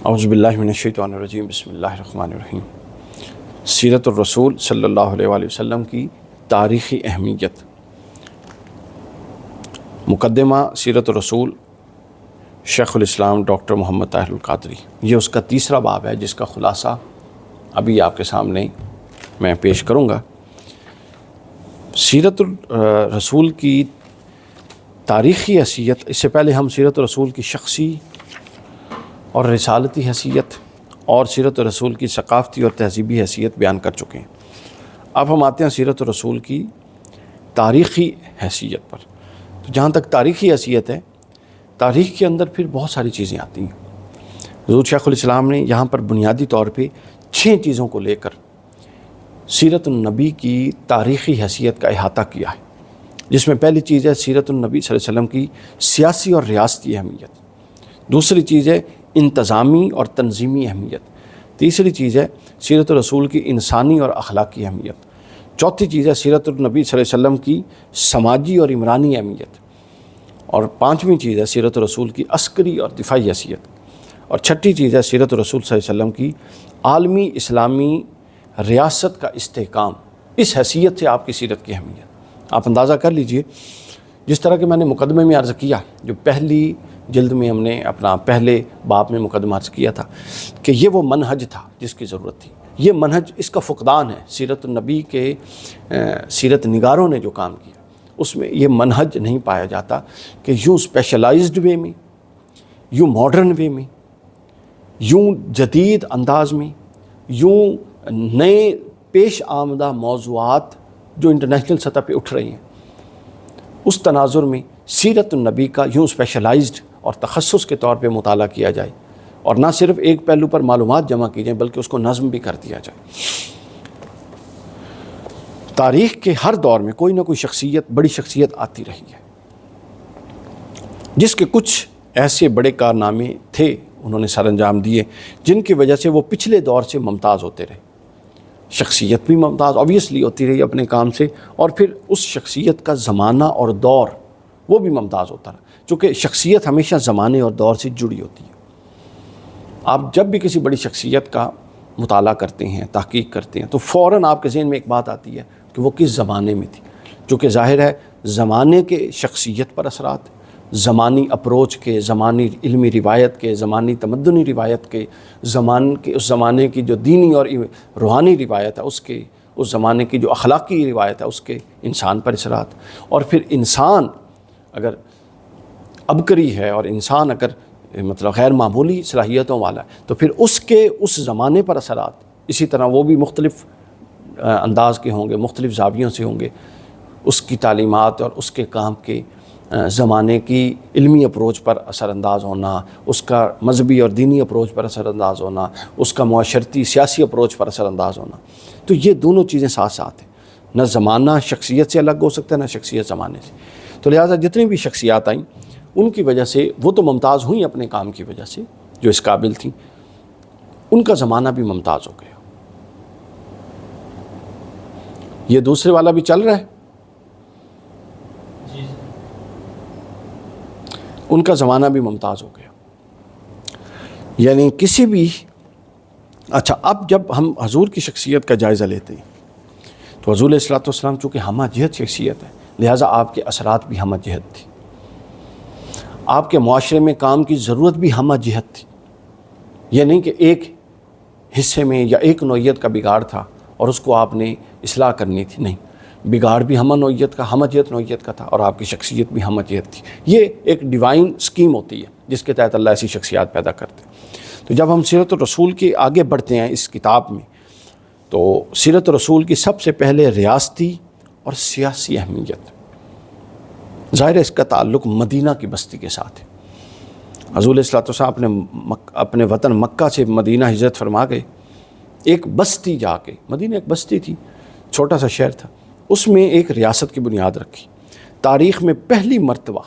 اعوذ باللہ من الشیطان الرجیم، بسم اللہ الرحمن الرحیم۔ سیرت الرسول صلی اللہ علیہ وآلہ وسلم کی تاریخی اہمیت۔ مقدمہ سیرت الرسول، شیخ الاسلام ڈاکٹر محمد طاہر القادری۔ یہ اس کا تیسرا باب ہے جس کا خلاصہ ابھی آپ کے سامنے میں پیش کروں گا۔ سیرت الرسول کی تاریخی حیثیت، اس سے پہلے ہم سیرت الرسول کی شخصی اور رسالتی حیثیت اور سیرت الرسول کی ثقافتی اور تہذیبی حیثیت بیان کر چکے ہیں۔ اب ہم آتے ہیں سیرت الرسول کی تاریخی حیثیت پر۔ تو جہاں تک تاریخی حیثیت ہے، تاریخ کے اندر پھر بہت ساری چیزیں آتی ہیں۔ حضور شیخ الاسلام نے یہاں پر بنیادی طور پہ 6 چیزوں کو لے کر سیرت النبی کی تاریخی حیثیت کا احاطہ کیا ہے، جس میں پہلی چیز ہے سیرت النبی صلی اللہ علیہ وسلم کی سیاسی اور ریاستی اہمیت، دوسری چیز ہے انتظامی اور تنظیمی اہمیت، تیسری چیز ہے سیرت الرسول کی انسانی اور اخلاقی اہمیت، چوتھی چیز ہے سیرت النبی صلی اللہ علیہ وسلم کی سماجی اور عمرانی اہمیت، اور پانچویں چیز ہے سیرت الرسول کی عسکری اور دفاعی حیثیت، اور چھٹی چیز ہے سیرت الرسول صلی اللہ علیہ وسلم کی عالمی اسلامی ریاست کا استحکام۔ اس حیثیت سے آپ کی سیرت کی اہمیت آپ اندازہ کر لیجئے۔ جس طرح کہ میں نے مقدمے میں عرض کیا، جو پہلی جلد میں ہم نے اپنا پہلے باب میں مقدمہ عرض کیا تھا کہ یہ وہ منہج تھا جس کی ضرورت تھی۔ یہ منہج، اس کا فقدان ہے۔ سیرت النبی کے سیرت نگاروں نے جو کام کیا اس میں یہ منہج نہیں پایا جاتا کہ یوں اسپیشلائزڈ وے میں، یوں ماڈرن وے میں، یوں جدید انداز میں، یوں نئے پیش آمدہ موضوعات جو انٹرنیشنل سطح پہ اٹھ رہی ہیں، اس تناظر میں سیرت النبی کا یوں اسپیشلائزڈ اور تخصص کے طور پہ مطالعہ کیا جائے، اور نہ صرف ایک پہلو پر معلومات جمع کی جائیں بلکہ اس کو نظم بھی کر دیا جائے۔ تاریخ کے ہر دور میں کوئی نہ کوئی شخصیت، بڑی شخصیت آتی رہی ہے جس کے کچھ ایسے بڑے کارنامے تھے، انہوں نے سر انجام دیے جن کی وجہ سے وہ پچھلے دور سے ممتاز ہوتے رہے۔ شخصیت بھی ممتاز آبویسلی ہوتی رہی اپنے کام سے، اور پھر اس شخصیت کا زمانہ اور دور وہ بھی ممتاز ہوتا رہا، چونکہ شخصیت ہمیشہ زمانے اور دور سے جڑی ہوتی ہے۔ آپ جب بھی کسی بڑی شخصیت کا مطالعہ کرتے ہیں، تحقیق کرتے ہیں، تو فوراً آپ کے ذہن میں ایک بات آتی ہے کہ وہ کس زمانے میں تھی، جو کہ ظاہر ہے زمانے کے شخصیت پر اثرات، زمانی اپروچ کے، زمانی علمی روایت کے، زمانی تمدنی روایت کے، اس زمانے کی جو دینی اور روحانی روایت ہے اس کے، اس زمانے کی جو اخلاقی روایت ہے اس کے انسان پر اثرات، اور پھر انسان اگر عبقری ہے اور انسان اگر مطلب غیر معمولی صلاحیتوں والا ہے تو پھر اس کے اس زمانے پر اثرات، اسی طرح وہ بھی مختلف انداز کے ہوں گے، مختلف زاویوں سے ہوں گے۔ اس کی تعلیمات اور اس کے کام کے زمانے کی علمی اپروچ پر اثر انداز ہونا، اس کا مذہبی اور دینی اپروچ پر اثر انداز ہونا، اس کا معاشرتی سیاسی اپروچ پر اثر انداز ہونا، تو یہ دونوں چیزیں ساتھ ساتھ ہیں۔ نہ زمانہ شخصیت سے الگ ہو سکتا ہے، نہ شخصیت زمانے سے۔ تو لہٰذا جتنی بھی شخصیات آئیں ان کی وجہ سے وہ تو ممتاز ہوئیں اپنے کام کی وجہ سے، جو اس قابل تھیں، ان کا زمانہ بھی ممتاز ہو گیا۔ یہ دوسرے والا بھی چل رہا ہے، ان کا زمانہ بھی ممتاز ہو گیا۔ یعنی کسی بھی اچھا، اب جب ہم حضور کی شخصیت کا جائزہ لیتے ہیں تو حضور علیہ الصلوۃ والسلام چونکہ ہمہ جہت شخصیت ہے، لہٰذا آپ کے اثرات بھی ہمہ جہت تھی، آپ کے معاشرے میں کام کی ضرورت بھی ہمہ جہت تھی۔ یہ نہیں کہ ایک حصے میں یا ایک نوعیت کا بگاڑ تھا اور اس کو آپ نے اصلاح کرنی تھی، نہیں، بگاڑ بھی ہمہ نوعیت کا، ہمہ جہت نوعیت کا تھا، اور آپ کی شخصیت بھی ہمہ جہت تھی۔ یہ ایک ڈیوائن سکیم ہوتی ہے جس کے تحت اللہ ایسی شخصیات پیدا کرتے ہیں۔ تو جب ہم سیرت الرسول کے آگے بڑھتے ہیں اس کتاب میں، تو سیرت الرسول کی سب سے پہلے ریاستی اور سیاسی اہمیت، ظاہر ہے اس کا تعلق مدینہ کی بستی کے ساتھ ہے۔ حضور علیہ الصلوۃ والسلام اپنے وطن مکہ سے مدینہ ہجرت فرما گئے، ایک بستی جا کے، مدینہ ایک بستی تھی، چھوٹا سا شہر تھا، اس میں ایک ریاست کی بنیاد رکھی۔ تاریخ میں پہلی مرتبہ،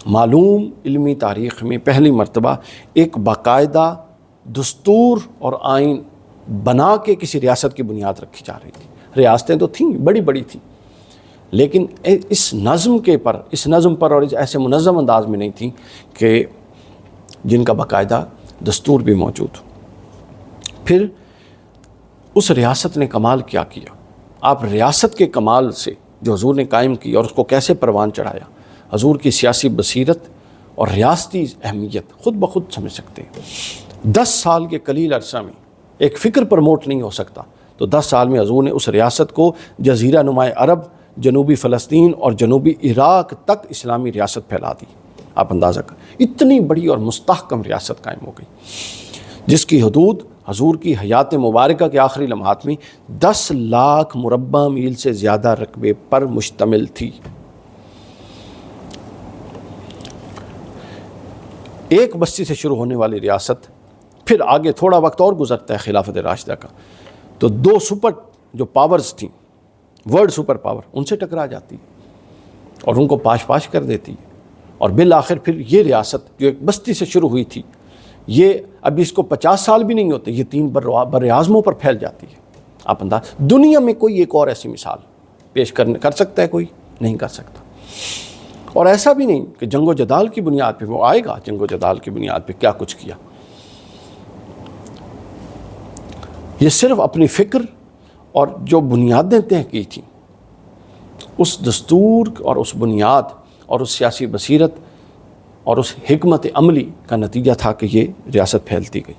معلوم علمی تاریخ میں پہلی مرتبہ ایک باقاعدہ دستور اور آئین بنا کے کسی ریاست کی بنیاد رکھی جا رہی تھی۔ ریاستیں تو تھیں، بڑی بڑی تھیں، لیکن اس نظم پر اور اس ایسے منظم انداز میں نہیں تھیں کہ جن کا باقاعدہ دستور بھی موجود ہو۔ پھر اس ریاست نے کمال کیا کیا؟ آپ ریاست کے کمال سے جو حضور نے قائم کی اور اس کو کیسے پروان چڑھایا، حضور کی سیاسی بصیرت اور ریاستی اہمیت خود بخود سمجھ سکتے ہیں۔ 10 سال کے قلیل عرصہ میں ایک فکر پروموٹ نہیں ہو سکتا، تو 10 سال میں حضور نے اس ریاست کو جزیرہ نماء عرب، جنوبی فلسطین اور جنوبی عراق تک اسلامی ریاست پھیلا دی۔ آپ اندازہ کریں، اتنی بڑی اور مستحکم ریاست قائم ہو گئی، جس کی حدود حضور کی حیات مبارکہ کے آخری لمحات میں 10 لاکھ مربع میل سے زیادہ رقبے پر مشتمل تھی۔ ایک بستی سے شروع ہونے والی ریاست، پھر آگے تھوڑا وقت اور گزرتا ہے خلافت راشدہ کا، تو 2 سپر جو پاورز تھیں، ورلڈ سپر پاور، ان سے ٹکرا جاتی اور ان کو پاش پاش کر دیتی، اور بالآخر پھر یہ ریاست جو ایک بستی سے شروع ہوئی تھی، یہ ابھی اس کو 50 سال بھی نہیں ہوتے، یہ 3 بر اعظموں پر پھیل جاتی ہے۔ آپ انداز، دنیا میں کوئی ایک اور ایسی مثال پیش کر سکتا ہے؟ کوئی نہیں کر سکتا۔ اور ایسا بھی نہیں کہ جنگ و جدال کی بنیاد پہ، وہ آئے گا جنگ و جدال کی بنیاد پہ کیا کچھ کیا۔ یہ صرف اپنی فکر اور جو بنیادیں طے کی تھیں، اس دستور اور اس بنیاد اور اس سیاسی بصیرت اور اس حکمت عملی کا نتیجہ تھا کہ یہ ریاست پھیلتی گئی۔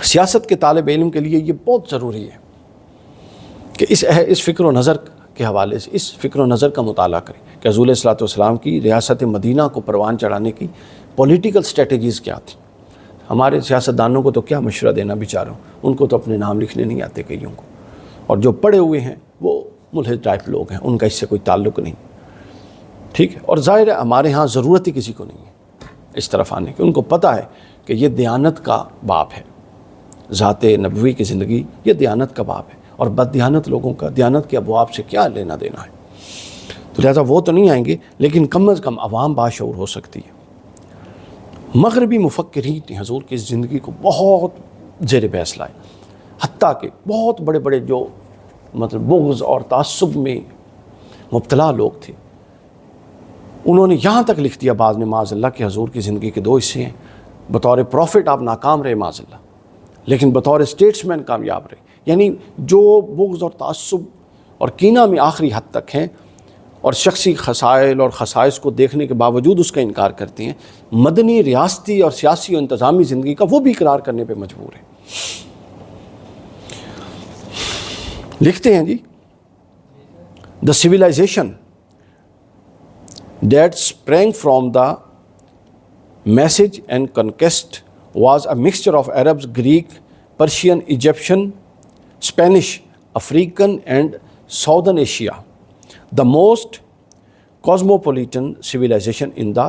سیاست کے طالب علم کے لیے یہ بہت ضروری ہے کہ اس فکر و نظر کے حوالے سے اس فکر و نظر کا مطالعہ کریں کہ حضور صلی اللہ علیہ وسلم کی ریاست مدینہ کو پروان چڑھانے کی پولیٹیکل اسٹریٹجیز کیا تھیں۔ ہمارے سیاستدانوں کو تو کیا مشورہ دینا بیچاروں، ان کو تو اپنے نام لکھنے نہیں آتے کئیوں کو، اور جو پڑھے ہوئے ہیں وہ ملحد ٹائپ لوگ ہیں، ان کا اس سے کوئی تعلق نہیں، ٹھیک ہے۔ اور ظاہر ہے ہمارے ہاں ضرورت ہی کسی کو نہیں ہے اس طرف آنے کی، ان کو پتہ ہے کہ یہ دیانت کا باب ہے، ذات نبوی کی زندگی یہ دیانت کا باب ہے، اور بد دیانت لوگوں کا دیانت کے ابواب سے کیا لینا دینا ہے، تو لہٰذا وہ تو نہیں آئیں گے، لیکن کم از کم عوام باشعور ہو سکتی ہے۔ مغربی مفکرین نے حضور کی زندگی کو بہت زیر بحث لائے، حتیٰ کہ بہت بڑے بڑے جو بغض اور تعصب میں مبتلا لوگ تھے، انہوں نے یہاں تک لکھ دیا بعض نے معاذ اللہ کہ حضور کی زندگی کے 2 حصے ہیں، بطور پروفٹ آپ ناکام رہے معاذ اللہ، لیکن بطور اسٹیٹسمین کامیاب رہے۔ یعنی جو بغض اور تعصب اور کینہ میں آخری حد تک ہیں اور شخصی خصائل اور خصائص کو دیکھنے کے باوجود اس کا انکار کرتے ہیں، مدنی، ریاستی اور سیاسی و انتظامی زندگی کا وہ بھی اقرار کرنے پہ مجبور ہیں۔ لکھتے ہیں جی، the civilization that sprang from the message and conquest was a mixture of Arabs, Greek, Persian, Egyptian, Spanish, African and Southern Asia, the most cosmopolitan civilization in the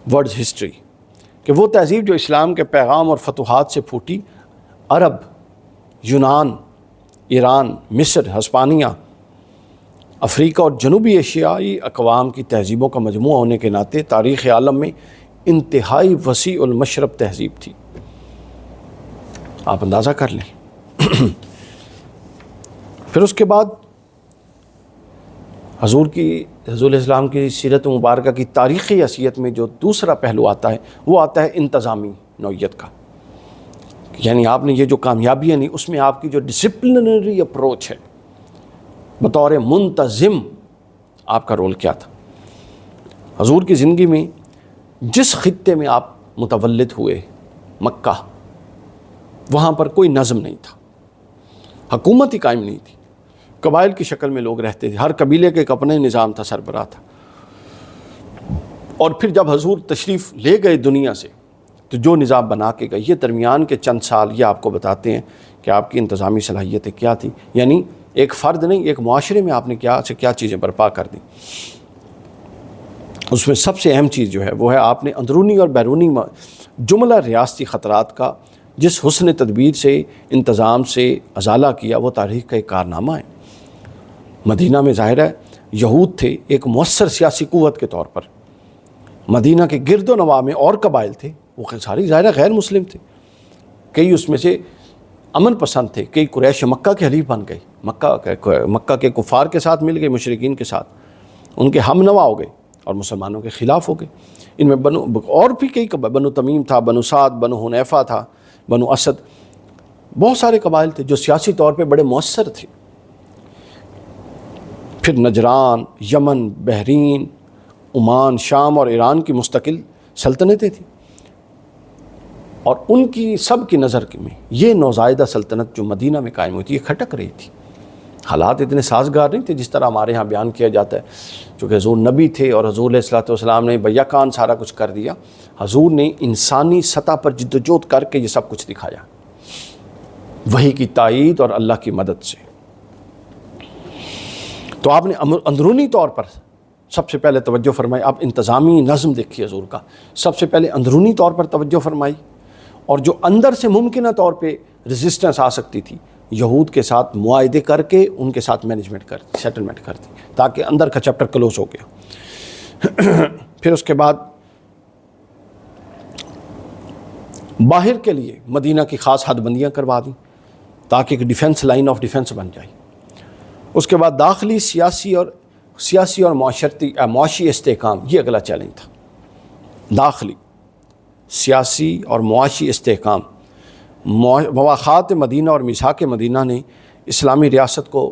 world's history۔ کہ وہ تہذیب جو اسلام کے پیغام اور فتوحات سے پھوٹی، عرب، یونان، ایران، مصر، ہسپانیہ، افریقہ اور جنوبی ایشیائی اقوام کی تہذیبوں کا مجموعہ ہونے کے ناطے تاریخ عالم میں انتہائی وسیع المشرب تہذیب تھی۔ آپ اندازہ کر لیں۔ پھر اس کے بعد حضور اسلام کی سیرت مبارکہ کی تاریخی حیثیت میں جو دوسرا پہلو آتا ہے وہ آتا ہے انتظامی نوعیت کا، یعنی آپ نے یہ جو کامیابی ہے نہیں، اس میں آپ کی جو ڈسپلنری اپروچ ہے بطور منتظم، آپ کا رول کیا تھا۔ حضور کی زندگی میں جس خطے میں آپ متولد ہوئے، مکہ، وہاں پر کوئی نظم نہیں تھا، حکومت ہی قائم نہیں تھی، قبائل کی شکل میں لوگ رہتے تھے، ہر قبیلے کے ایک اپنے نظام تھا، سربراہ تھا۔ اور پھر جب حضور تشریف لے گئے دنیا سے تو جو نظام بنا کے گئے، یہ درمیان کے چند سال یہ آپ کو بتاتے ہیں کہ آپ کی انتظامی صلاحیتیں کیا تھی، یعنی ایک فرد نہیں، ایک معاشرے میں آپ نے کیا چیزیں برپا کر دیں۔ اس میں سب سے اہم چیز جو ہے وہ ہے آپ نے اندرونی اور بیرونی جملہ ریاستی خطرات کا جس حسن تدبیر سے، انتظام سے ازالہ کیا، وہ تاریخ کا ایک کارنامہ ہے۔ مدینہ میں ظاہر ہے یہود تھے ایک مؤثر سیاسی قوت کے طور پر، مدینہ کے گرد و نواح میں اور قبائل تھے، وہ ساری ظاہر ہے غیر مسلم تھے، کئی اس میں سے امن پسند تھے، کئی قریش مکہ کے حلیف بن گئے، مکہ کے کفار کے ساتھ مل گئے، مشرکین کے ساتھ ان کے ہم نوا ہو گئے، اور مسلمانوں کے خلاف ہو گئے. ان میں اور بھی کئی بنو تمیم تھا، بنو سعد، بنو حنیفہ تھا، بنو اسد، بہت سارے قبائل تھے جو سیاسی طور پہ بڑے مؤثر تھے. پھر نجران، یمن، بحرین، عمان، شام اور ایران کی مستقل سلطنتیں تھیں، اور ان کی سب کی نظر میں یہ نوزائیدہ سلطنت جو مدینہ میں قائم ہوئی تھی یہ کھٹک رہی تھی. حالات اتنے سازگار نہیں تھے جس طرح ہمارے ہاں بیان کیا جاتا ہے. چونکہ حضور نبی تھے اور حضور علیہ الصلوۃ والسلام نے بیکان سارا کچھ کر دیا. حضور نے انسانی سطح پر جدوجہد کر کے یہ سب کچھ دکھایا، وحی کی تائید اور اللہ کی مدد سے. تو آپ نے اندرونی طور پر سب سے پہلے توجہ فرمائی. آپ انتظامی نظم دیکھیے حضور کا، سب سے پہلے اندرونی طور پر توجہ فرمائی، اور جو اندر سے ممکنہ طور پہ ریزسٹنس آ سکتی تھی یہود کے ساتھ معاہدے کر کے ان کے ساتھ مینجمنٹ کرتی، سیٹلمنٹ کرتی، تاکہ اندر کا چیپٹر کلوز ہو گیا. پھر اس کے بعد باہر کے لیے مدینہ کی خاص حد بندیاں کروا دیں تاکہ ایک ڈیفنس، لائن آف ڈیفنس بن جائے. اس کے بعد داخلی سیاسی اور معاشی استحکام، یہ اگلا چیلنج تھا. داخلی سیاسی اور معاشی استحکام. مواخات مدینہ اور میثاق مدینہ نے اسلامی ریاست کو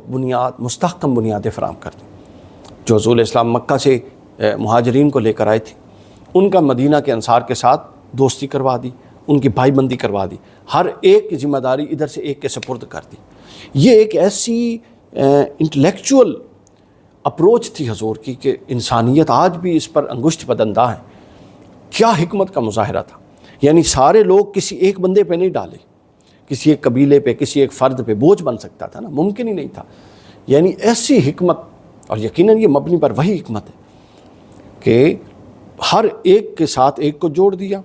مستحکم بنیادیں فراہم کر دیں. جو حضور اسلام مکہ سے مہاجرین کو لے کر آئے تھے ان کا مدینہ کے انصار کے ساتھ دوستی کروا دی، ان کی بھائی بندی کروا دی، ہر ایک کی ذمہ داری ادھر سے ایک کے سپرد کر دی. یہ ایک ایسی انٹلیکچول اپروچ تھی حضور کی کہ انسانیت آج بھی اس پر انگشت بدندہ ہے. کیا حکمت کا مظاہرہ تھا. یعنی سارے لوگ کسی ایک بندے پہ نہیں ڈالے، کسی ایک قبیلے پہ، کسی ایک فرد پہ بوجھ بن سکتا تھا نا، ممکن ہی نہیں تھا. یعنی ایسی حکمت، اور یقیناً یہ مبنی پر وہی حکمت ہے کہ ہر ایک کے ساتھ ایک کو جوڑ دیا.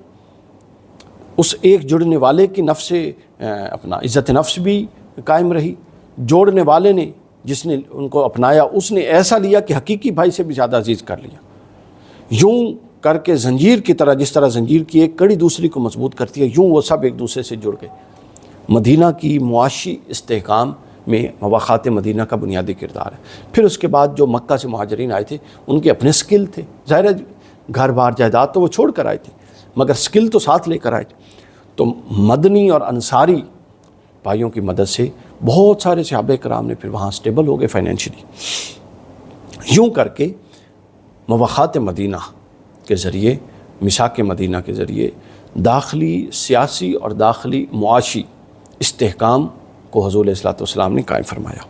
اس ایک جڑنے والے کی نفس اپنا عزت نفس بھی قائم رہی. جوڑنے والے نے جس نے ان کو اپنایا اس نے ایسا لیا کہ حقیقی بھائی سے بھی زیادہ عزیز کر لیا. یوں کر کے زنجیر کی طرح، جس طرح زنجیر کی ایک کڑی دوسری کو مضبوط کرتی ہے، یوں وہ سب ایک دوسرے سے جڑ گئے. مدینہ کی معاشی استحکام میں مواخات مدینہ کا بنیادی کردار ہے. پھر اس کے بعد جو مکہ سے مہاجرین آئے تھے ان کے اپنے سکل تھے، ظاہر ہے گھر بار جائیداد تو وہ چھوڑ کر آئے تھے مگر سکل تو ساتھ لے کر آئے تھے. تو مدنی اور انصاری بھائیوں کی مدد سے بہت سارے صحابہ کرام نے پھر وہاں سٹیبل ہو گئے فائنینشلی. یوں کر کے مواخات مدینہ کے ذریعے، میثاق مدینہ کے ذریعے داخلی سیاسی اور داخلی معاشی استحکام کو حضور علیہ السلام نے قائم فرمایا.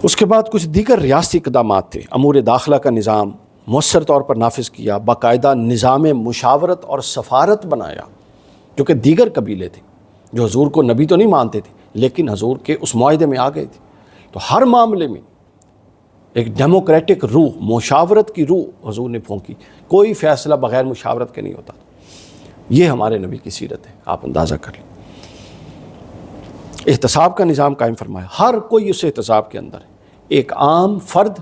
اس کے بعد کچھ دیگر ریاستی اقدامات تھے. امور داخلہ کا نظام مؤثر طور پر نافذ کیا. باقاعدہ نظام مشاورت اور سفارت بنایا، جو کہ دیگر قبیلے تھے جو حضور کو نبی تو نہیں مانتے تھے لیکن حضور کے اس معاہدے میں آ گئے تھے. تو ہر معاملے میں ایک ڈیموکریٹک روح، مشاورت کی روح حضور نے پھونکی. کوئی فیصلہ بغیر مشاورت کے نہیں ہوتا. یہ ہمارے نبی کی سیرت ہے، آپ اندازہ کر لیں. احتساب کا نظام قائم فرمایا. ہر کوئی اس احتساب کے اندر ہے. ایک عام فرد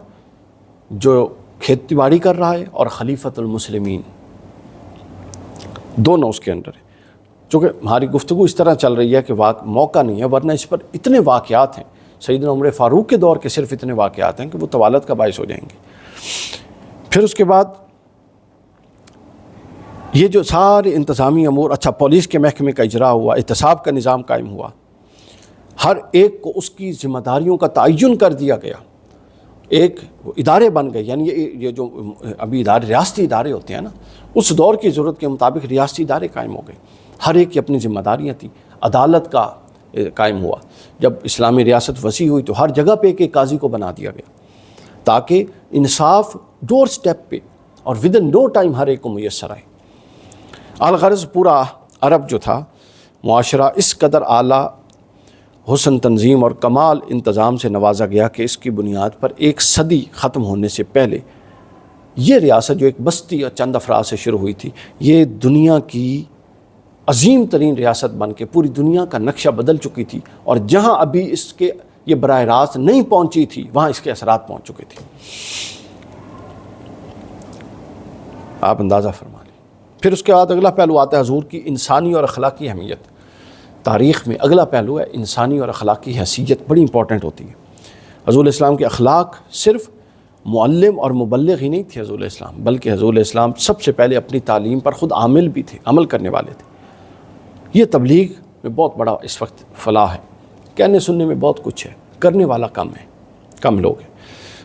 جو کھیتی باڑی کر رہا ہے اور خلیفۃ المسلمین دونوں اس کے اندر ہے. چونکہ ہماری گفتگو اس طرح چل رہی ہے کہ موقع نہیں ہے، ورنہ اس پر اتنے واقعات ہیں. سیدنا عمر فاروق کے دور کے صرف اتنے واقعات ہیں کہ وہ طوالت کا باعث ہو جائیں گے. پھر اس کے بعد یہ جو سارے انتظامی امور، اچھا پولیس کے محکمے کا اجرا ہوا، احتساب کا نظام قائم ہوا، ہر ایک کو اس کی ذمہ داریوں کا تعین کر دیا گیا. ایک ادارے بن گئے. یعنی یہ جو ابھی ادارے ریاستی ادارے ہوتے ہیں نا، اس دور کی ضرورت کے مطابق ریاستی ادارے قائم ہو گئے. ہر ایک کی اپنی ذمہ داریاں تھیں. عدالت کا قائم ہوا. جب اسلامی ریاست وسیع ہوئی تو ہر جگہ پہ ایک قاضی کو بنا دیا گیا تاکہ انصاف ڈور سٹیپ پہ اور ودن نو ٹائم ہر ایک کو میسر آئے. الغرض پورا عرب جو تھا معاشرہ اس قدر اعلیٰ حسن تنظیم اور کمال انتظام سے نوازا گیا کہ اس کی بنیاد پر ایک صدی ختم ہونے سے پہلے یہ ریاست جو ایک بستی اور چند افراد سے شروع ہوئی تھی، یہ دنیا کی عظیم ترین ریاست بن کے پوری دنیا کا نقشہ بدل چکی تھی. اور جہاں ابھی اس کے یہ براہ راست نہیں پہنچی تھی وہاں اس کے اثرات پہنچ چکے تھے. آپ اندازہ فرما لیں. پھر اس کے بعد اگلا پہلو آتا ہے حضور کی انسانی اور اخلاقی اہمیت. تاریخ میں اگلا پہلو ہے انسانی اور اخلاقی حیثیت، بڑی امپورٹنٹ ہوتی ہے. حضور علیہ السلام کے اخلاق صرف معلم اور مبلغ ہی نہیں تھے حضور علیہ السلام، بلکہ حضور علیہ السلام سب سے پہلے اپنی تعلیم پر خود عامل بھی تھے، عمل کرنے والے تھے۔ یہ تبلیغ میں بہت بڑا اس وقت فلاح ہے، کہنے سننے میں بہت کچھ ہے، کرنے والا کم ہے، کم لوگ ہیں۔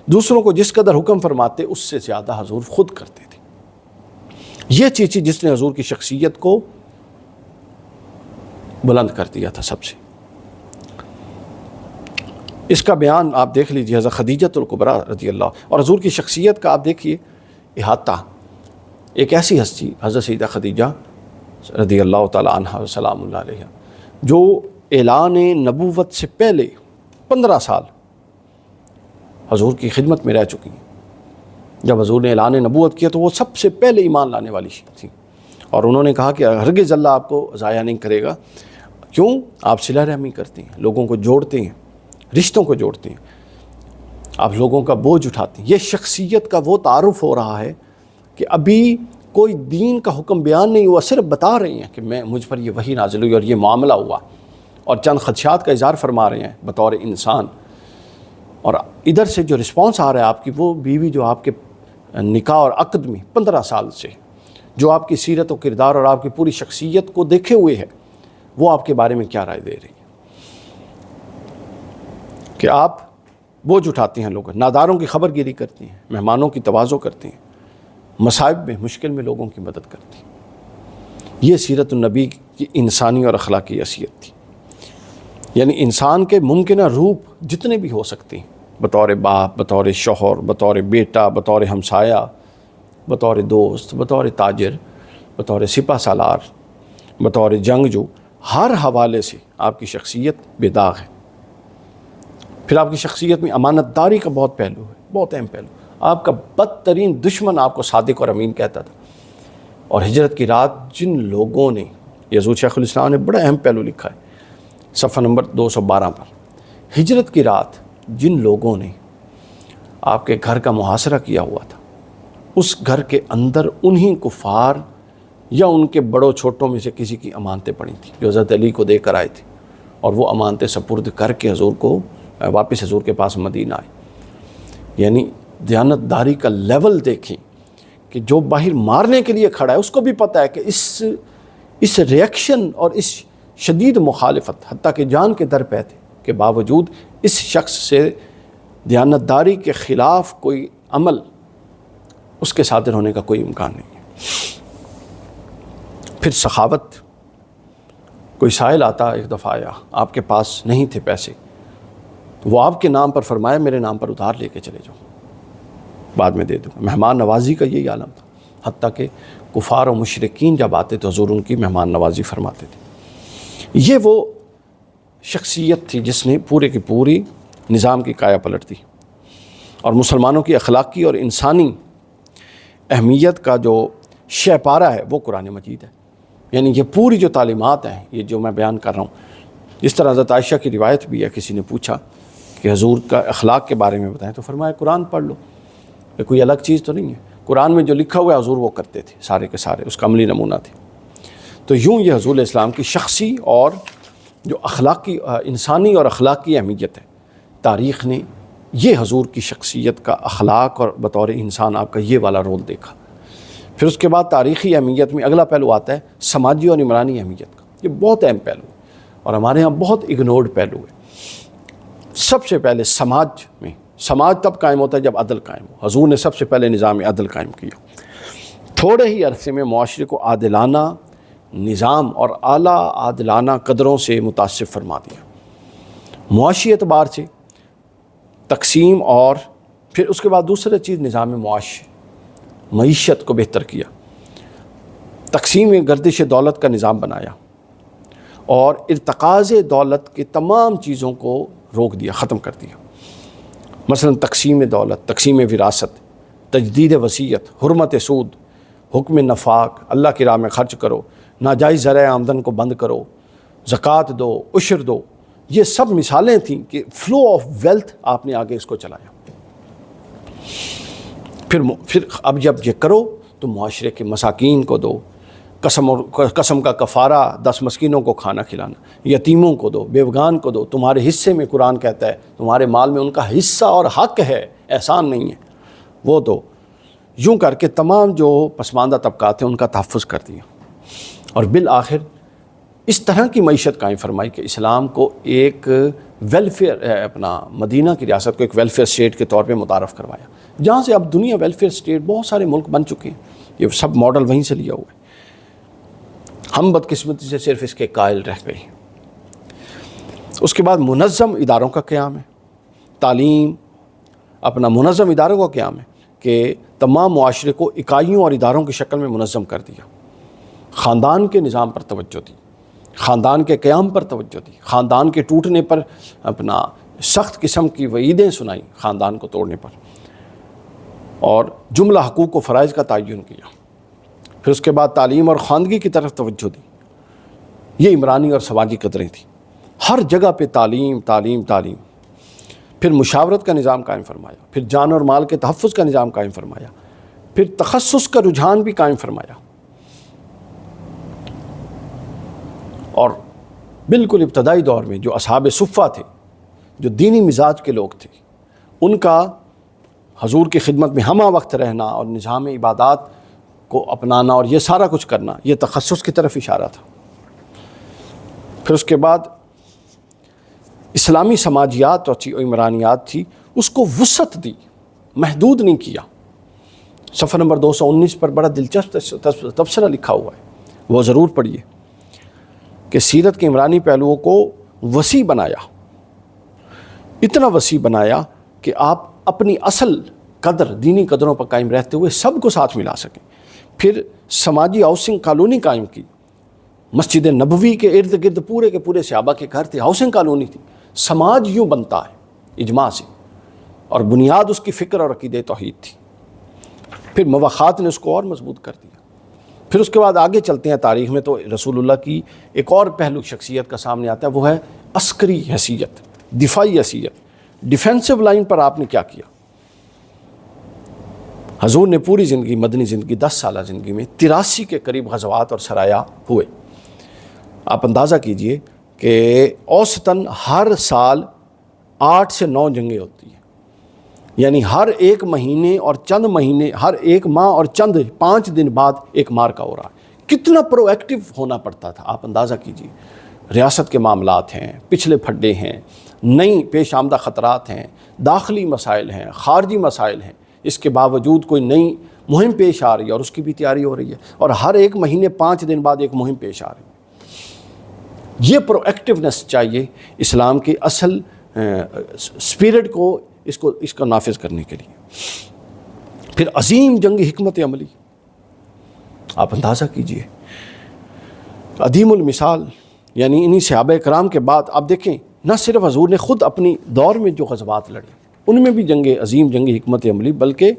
دوسروں کو جس قدر حکم فرماتے اس سے زیادہ حضور خود کرتے تھے۔ یہ چیز تھی جس نے حضور کی شخصیت کو بلند کر دیا تھا سب سے۔ اس کا بیان آپ دیکھ لیجیے حضرت خدیجۃ الکبریٰ رضی اللہ، اور حضور کی شخصیت کا آپ دیکھیے احاطہ، ایک ایسی ہستی حضرت سیدہ خدیجہ رضی اللہ تعالی عنہ و سلام اللہ علیہ، جو اعلان نبوت سے پہلے 15 سال حضور کی خدمت میں رہ چکی ہیں۔ جب حضور نے اعلان نبوت کیا تو وہ سب سے پہلے ایمان لانے والی تھی، اور انہوں نے کہا کہ ہرگز اللہ آپ کو ضائع نہیں کرے گا۔ کیوں؟ آپ صلہ رحمی کرتے ہیں، لوگوں کو جوڑتے ہیں، رشتوں کو جوڑتے ہیں، آپ لوگوں کا بوجھ اٹھاتے ہیں۔ یہ شخصیت کا وہ تعارف ہو رہا ہے کہ ابھی کوئی دین کا حکم بیان نہیں ہوا، صرف بتا رہے ہیں کہ مجھ پر یہ وحی نازل ہوئی اور یہ معاملہ ہوا، اور چند خدشات کا اظہار فرما رہے ہیں بطور انسان۔ اور ادھر سے جو رسپانس آ رہا ہے آپ کی، وہ بیوی جو آپ کے نکاح اور عقد میں 15 سال سے جو آپ کی سیرت و کردار اور آپ کی پوری شخصیت کو دیکھے ہوئے ہے، وہ آپ کے بارے میں کیا رائے دے رہی ہے کہ آپ بوجھ اٹھاتے ہیں، لوگ ناداروں کی خبر گیری کرتے ہیں، مہمانوں کی تواضع کرتے ہیں، مصائب میں مشکل میں لوگوں کی مدد کرتے ہیں۔ یہ سیرت النبی کی انسانی اور اخلاقی حیثیت تھی، یعنی انسان کے ممکنہ روپ جتنے بھی ہو سکتے ہیں، بطور باپ، بطور شوہر، بطور بیٹا، بطور ہمسایہ، بطور دوست، بطور تاجر، بطور سپہ سالار، بطور جنگجو، ہر حوالے سے آپ کی شخصیت بے داغ ہے۔ پھر آپ کی شخصیت میں امانت داری کا بہت پہلو ہے، بہت اہم پہلو۔ آپ کا بدترین دشمن آپ کو صادق اور امین کہتا تھا۔ اور ہجرت کی رات جن لوگوں نے، حضور شیخ الاسلام نے بڑا اہم پہلو لکھا ہے صفحہ نمبر 212 پر، ہجرت کی رات جن لوگوں نے آپ کے گھر کا محاصرہ کیا ہوا تھا، اس گھر کے اندر انہی کفار یا ان کے بڑوں چھوٹوں میں سے کسی کی امانتیں پڑی تھیں جو حضرت علی کو دے کر آئے تھے، اور وہ امانتیں سپرد کر کے حضور کو واپس حضور کے پاس مدینہ آئے۔ یعنی دیانت داری کا لیول دیکھیں کہ جو باہر مارنے کے لیے کھڑا ہے اس کو بھی پتہ ہے کہ اس ریئیکشن اور اس شدید مخالفت، حتیٰ کہ جان کے در پہ تھے، کے باوجود اس شخص سے دیانت داری کے خلاف کوئی عمل اس کے صادر ہونے کا کوئی امکان نہیں ہے۔ پھر سخاوت، کوئی سائل آتا، ایک دفعہ آیا، آپ کے پاس نہیں تھے پیسے، تو وہ آپ کے نام پر فرمایا میرے نام پر ادھار لے کے چلے جاؤ، بعد میں دے دوں گا۔ مہمان نوازی کا یہی عالم تھا، حتیٰ کہ کفار و مشرکین جب آتے تو حضور ان کی مہمان نوازی فرماتے تھے۔ یہ وہ شخصیت تھی جس نے پورے کی پوری نظام کی کایا پلٹ دی، اور مسلمانوں کی اخلاقی اور انسانی اہمیت کا جو شہ پارہ ہے وہ قرآن مجید ہے۔ یعنی یہ پوری جو تعلیمات ہیں، یہ جو میں بیان کر رہا ہوں، جس طرح حضرت عائشہ کی روایت بھی ہے، کسی نے پوچھا کہ حضور کا اخلاق کے بارے میں بتائیں، تو فرمایا قرآن پڑھ لو، یہ کوئی الگ چیز تو نہیں ہے، قرآن میں جو لکھا ہوا ہے حضور وہ کرتے تھے، سارے کے سارے اس کا عملی نمونہ تھے۔ تو یوں یہ حضور علیہ السلام کی شخصی اور جو اخلاقی، انسانی اور اخلاقی اہمیت ہے، تاریخ نے یہ حضور کی شخصیت کا، اخلاق اور بطور انسان آپ کا یہ والا رول دیکھا۔ پھر اس کے بعد تاریخی اہمیت میں اگلا پہلو آتا ہے سماجی اور عمرانی اہمیت کا۔ یہ بہت اہم پہلو ہے اور ہمارے ہاں بہت اگنورڈ پہلو ہے۔ سب سے پہلے سماج میں، سماج تب قائم ہوتا ہے جب عدل قائم ہو۔ حضور نے سب سے پہلے نظام عدل قائم کیا، تھوڑے ہی عرصے میں معاشرے کو عادلانہ نظام اور اعلیٰ عادلانہ قدروں سے متاثر فرما دیا، معاشی اعتبار سے تقسیم، اور پھر اس کے بعد دوسری چیز نظام معیشت کو بہتر کیا، تقسیم گردش دولت کا نظام بنایا، اور ارتکاز دولت کے تمام چیزوں کو روک دیا، ختم کر دیا۔ مثلا تقسیم دولت، تقسیم وراثت، تجدید وصیت، حرمت سود، حکم نفاق، اللہ کی راہ میں خرچ کرو، ناجائز ذرائع آمدن کو بند کرو، زکوٰۃ دو، عشر دو، یہ سب مثالیں تھیں کہ فلو آف ویلتھ آپ نے آگے اس کو چلایا۔ پھر اب جب یہ کرو تو معاشرے کے مساکین کو دو، قسم کا کفارہ 10 مسکینوں کو کھانا کھلانا، یتیموں کو دو، بیوگان کو دو، تمہارے حصے میں قرآن کہتا ہے تمہارے مال میں ان کا حصہ اور حق ہے، احسان نہیں ہے۔ وہ دو، یوں کر کے تمام جو پسماندہ طبقات ہیں ان کا تحفظ کر دیا، اور بالآخر اس طرح کی معیشت قائم فرمائی کہ اسلام کو ایک ویلفیئر اپنا مدینہ کی ریاست کو ایک ویلفیئر اسٹیٹ کے طور پہ متعارف کروایا، جہاں سے اب دنیا ویلفیئر اسٹیٹ بہت سارے ملک بن چکے ہیں، یہ سب ماڈل وہیں سے لیا ہوا ہے۔ ہم بدقسمتی سے صرف اس کے قائل رہ گئے ہیں۔ اس کے بعد منظم اداروں کا قیام ہے، تعلیم اپنا منظم اداروں کا قیام ہے کہ تمام معاشرے کو اکائیوں اور اداروں کی شکل میں منظم کر دیا، خاندان کے نظام پر توجہ دی، خاندان کے قیام پر توجہ دی، خاندان کے ٹوٹنے پر اپنا سخت قسم کی وعیدیں سنائیں خاندان کو توڑنے پر، اور جملہ حقوق و فرائض کا تعین کیا۔ پھر اس کے بعد تعلیم اور خواندگی کی طرف توجہ دی، یہ عمرانی اور سماجی قدریں تھیں، ہر جگہ پہ تعلیم تعلیم تعلیم۔ پھر مشاورت کا نظام قائم فرمایا، پھر جان اور مال کے تحفظ کا نظام قائم فرمایا، پھر تخصص کا رجحان بھی قائم فرمایا، اور بالکل ابتدائی دور میں جو اصحاب صفہ تھے، جو دینی مزاج کے لوگ تھے، ان کا حضور کی خدمت میں ہمہ وقت رہنا اور نظام عبادات کو اپنانا اور یہ سارا کچھ کرنا، یہ تخصص کی طرف اشارہ تھا۔ پھر اس کے بعد اسلامی سماجیات اور عمرانیات تھی، اس کو وسعت دی، محدود نہیں کیا۔ صفحہ نمبر 219 پر بڑا دلچسپ تبصرہ لکھا ہوا ہے، وہ ضرور پڑھیے، کہ سیرت کے عمرانی پہلوؤں کو وسیع بنایا، اتنا وسیع بنایا کہ آپ اپنی اصل قدر دینی قدروں پر قائم رہتے ہوئے سب کو ساتھ ملا سکیں۔ پھر سماجی ہاؤسنگ کالونی قائم کی، مسجد نبوی کے ارد گرد پورے کے پورے صحابہ کے گھر تھے، ہاؤسنگ کالونی تھی۔ سماج یوں بنتا ہے اجماع سے، اور بنیاد اس کی فکر اور عقیدہ توحید تھی۔ پھر مواخات نے اس کو اور مضبوط کر دیا۔ پھر اس کے بعد آگے چلتے ہیں تاریخ میں، تو رسول اللہ کی ایک اور پہلو شخصیت کا سامنے آتا ہے، وہ ہے عسکری حیثیت، دفاعی حیثیت۔ ڈیفینسو لائن پر آپ نے کیا کیا؟ حضور نے پوری زندگی، مدنی زندگی، 10 سالہ زندگی میں 83 کے قریب غزوات اور سرایا ہوئے۔ آپ اندازہ کیجئے کہ اوسطاً ہر سال 8 سے 9 جنگیں ہوتی ہیں، یعنی ہر ایک مہینے اور چند مہینے، ہر ایک ماہ اور چند 5 دن بعد ایک مارکا ہو رہا ہے۔ کتنا پرو ایکٹیو ہونا پڑتا تھا، آپ اندازہ کیجئے۔ ریاست کے معاملات ہیں، پچھلے پھڈے ہیں، نئی پیش آمدہ خطرات ہیں، داخلی مسائل ہیں، خارجی مسائل ہیں، اس کے باوجود کوئی نئی مہم پیش آ رہی ہے اور اس کی بھی تیاری ہو رہی ہے، اور ہر ایک مہینے 5 دن بعد ایک مہم پیش آ رہی ہے۔ یہ پرو ایکٹیونیس چاہیے اسلام کی اصل اسپرٹ کو، اس کو نافذ کرنے کے لیے۔ پھر عظیم جنگی حکمت عملی، آپ اندازہ کیجئے، عدیم المثال، یعنی انہی صحابہ کرام کے بعد آپ دیکھیں، نہ صرف حضور نے خود اپنی دور میں جو غزوات لڑے ان میں بھی عظیم جنگی حکمت عملی، بلکہ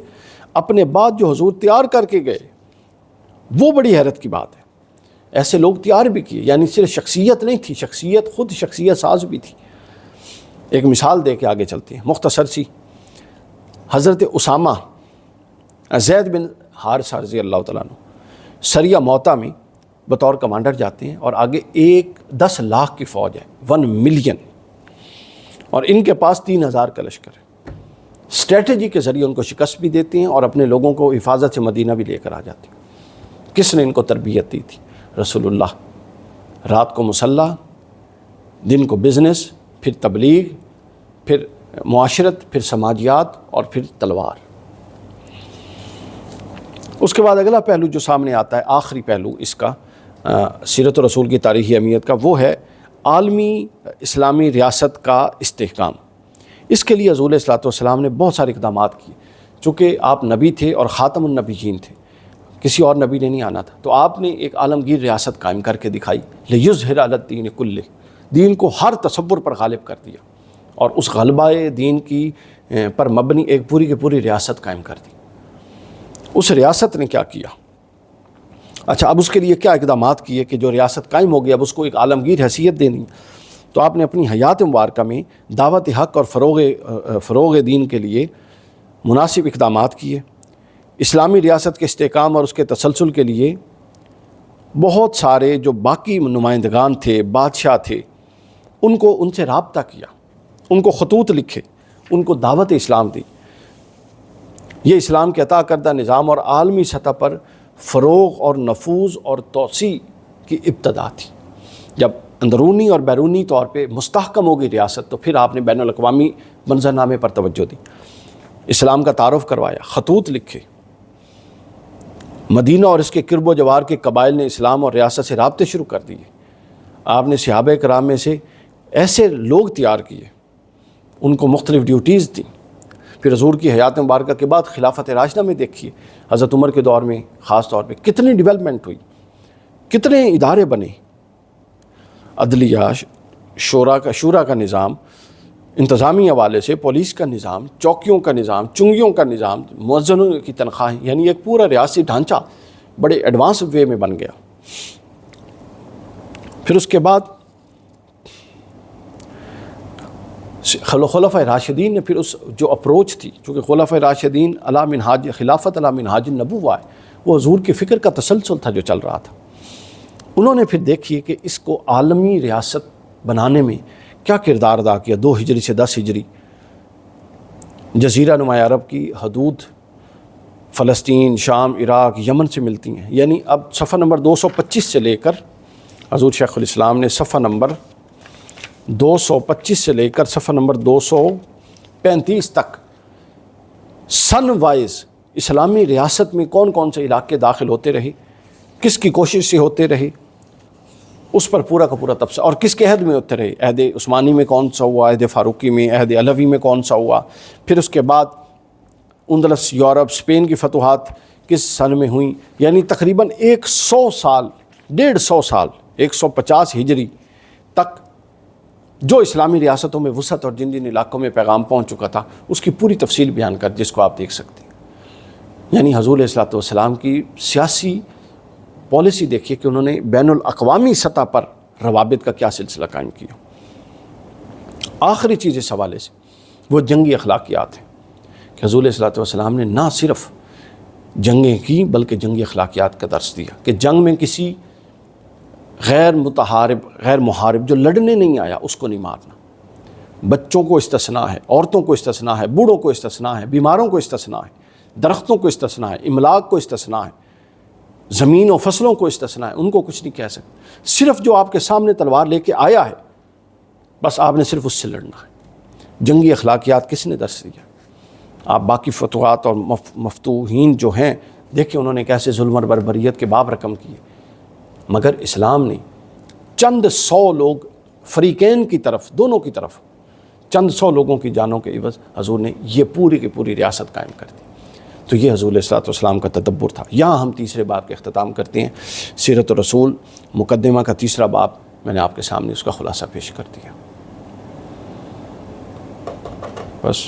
اپنے بعد جو حضور تیار کر کے گئے، وہ بڑی حیرت کی بات ہے۔ ایسے لوگ تیار بھی کیے، یعنی صرف شخصیت نہیں تھی، شخصیت خود شخصیت ساز بھی تھی۔ ایک مثال دے کے آگے چلتے ہیں، مختصر سی۔ حضرت اسامہ زید بن حارثہ رضی اللہ تعالیٰ عنہ سریہ موتا میں بطور کمانڈر جاتے ہیں، اور آگے 10 لاکھ کی فوج ہے، 1 ملین، اور ان کے پاس 3000 کا لشکر ہے۔ اسٹریٹجی کے ذریعے ان کو شکست بھی دیتے ہیں اور اپنے لوگوں کو حفاظت سے مدینہ بھی لے کر آ جاتے ہیں۔ کس نے ان کو تربیت دی تھی؟ رسول اللہ۔ رات کو مصلح، دن کو بزنس، پھر تبلیغ، پھر معاشرت، پھر سماجیات، اور پھر تلوار۔ اس کے بعد اگلا پہلو جو سامنے آتا ہے، آخری پہلو اس کا سیرت رسول کی تاریخی اہمیت کا، وہ ہے عالمی اسلامی ریاست کا استحکام۔ اس کے لیے حضور علیہ الصلوۃ والسلام نے بہت سارے اقدامات کیے، چونکہ آپ نبی تھے اور خاتم النبیین تھے، کسی اور نبی نے نہیں آنا تھا، تو آپ نے ایک عالمگیر ریاست قائم کر کے دکھائی، لِیُظْہِرَ عَلَى الدِّینِ کُلِّهِ، دین کو ہر تصور پر غالب کر دیا، اور اس غلبہ دین کی پر مبنی ایک پوری کی پوری ریاست قائم کر دی۔ اس ریاست نے کیا کیا؟ اچھا، اب اس کے لیے کیا اقدامات کیے کہ جو ریاست قائم ہو گئی، اب اس کو ایک عالمگیر حیثیت دینی؟ تو آپ نے اپنی حیات مبارکہ میں دعوت حق اور فروغ دین کے لیے مناسب اقدامات کیے۔ اسلامی ریاست کے استحکام اور اس کے تسلسل کے لیے بہت سارے جو باقی نمائندگان تھے، بادشاہ تھے، ان سے رابطہ کیا، ان کو خطوط لکھے، ان کو دعوت اسلام دی۔ یہ اسلام کے عطا کردہ نظام اور عالمی سطح پر فروغ اور نفوذ اور توسیع کی ابتدا تھی۔ جب اندرونی اور بیرونی طور پہ مستحکم ہوگی ریاست تو پھر آپ نے بین الاقوامی منظرنامے پر توجہ دی، اسلام کا تعارف کروایا، خطوط لکھے۔ مدینہ اور اس کے قرب و جوار کے قبائل نے اسلام اور ریاست سے رابطے شروع کر دیے۔ آپ نے صحابہ کرام میں سے ایسے لوگ تیار کیے، ان کو مختلف ڈیوٹیز دیں۔ پھر حضور کی حیات مبارکہ کے بعد خلافت راشدہ میں دیکھیے، حضرت عمر کے دور میں خاص طور پہ کتنی ڈیولپمنٹ ہوئی، کتنے ادارے بنے، عدلیہ، شورا کا نظام، انتظامی حوالے سے پولیس کا نظام، چوکیوں کا نظام، چنگیوں کا نظام، مؤذنوں کی تنخواہیں، یعنی ایک پورا ریاستی ڈھانچہ بڑے ایڈوانس وے میں بن گیا۔ پھر اس کے بعد خلفائے راشدین نے پھر اس جو اپروچ تھی، چونکہ خلفائے راشدین علی منہاج خلافت علی منہاج النبوہ ہے، وہ حضور کی فکر کا تسلسل تھا جو چل رہا تھا۔ انہوں نے پھر دیکھیے کہ اس کو عالمی ریاست بنانے میں کیا کردار ادا کیا۔ 2 ہجری سے 10 ہجری جزیرہ نما عرب کی حدود فلسطین، شام، عراق، یمن سے ملتی ہیں، یعنی اب صفحہ نمبر 225 سے لے کر حضور شیخ الاسلام نے صفحہ نمبر 225 سے لے کر صفحہ نمبر 235 تک سن وائز اسلامی ریاست میں کون کون سے علاقے داخل ہوتے رہے، کس کی کوشش سے ہوتے رہے، اس پر پورا کا پورا تبصرہ، اور کس کے عہد میں ہوتے رہے، عہد عثمانی میں کون سا ہوا، عہد فاروقی میں، عہد علوی میں کون سا ہوا، پھر اس کے بعد اندلس، یورپ، اسپین کی فتوحات کس سن میں ہوئیں، یعنی تقریباً 100 سال، 150 سال، 150 ہجری تک جو اسلامی ریاستوں میں وسعت اور جن جن علاقوں میں پیغام پہنچ چکا تھا اس کی پوری تفصیل بیان کر، جس کو آپ دیکھ سکتے ہیں۔ یعنی حضور علیہ الصلوۃ والسلام کی سیاسی پالیسی دیکھیے کہ انہوں نے بین الاقوامی سطح پر روابط کا کیا سلسلہ قائم کیا۔ آخری چیز اس حوالے سے وہ جنگی اخلاقیات ہیں کہ حضور علیہ الصلوۃ والسلام نے نہ صرف جنگیں کی بلکہ جنگی اخلاقیات کا درس دیا کہ جنگ میں کسی غیر متحارب، غیر محارب جو لڑنے نہیں آیا اس کو نہیں مارنا، بچوں کو استثناء ہے، عورتوں کو استثناء ہے، بوڑھوں کو استثناء ہے، بیماروں کو استثناء ہے، درختوں کو استثناء ہے، املاک کو استثناء ہے، زمین و فصلوں کو استثناء ہے، ان کو کچھ نہیں کہہ سکتے۔ صرف جو آپ کے سامنے تلوار لے کے آیا ہے بس آپ نے صرف اس سے لڑنا ہے۔ جنگی اخلاقیات کس نے درس دیا؟ آپ باقی فتوحات اور مفتوحین جو ہیں دیکھیں انہوں نے کیسے ظلم اور بربریت کے باب رقم کیے، مگر اسلام نے چند 100 لوگ فریقین کی طرف، دونوں کی طرف چند 100 لوگوں کی جانوں کے عوض حضور نے یہ پوری کی پوری ریاست قائم کر دی۔ تو یہ حضور علیہ الصلوۃ والسلام کا تدبر تھا۔ یہاں ہم تیسرے باب کا اختتام کرتے ہیں۔ سیرت الرسول مقدمہ کا تیسرا باب میں نے آپ کے سامنے اس کا خلاصہ پیش کر دیا۔ بس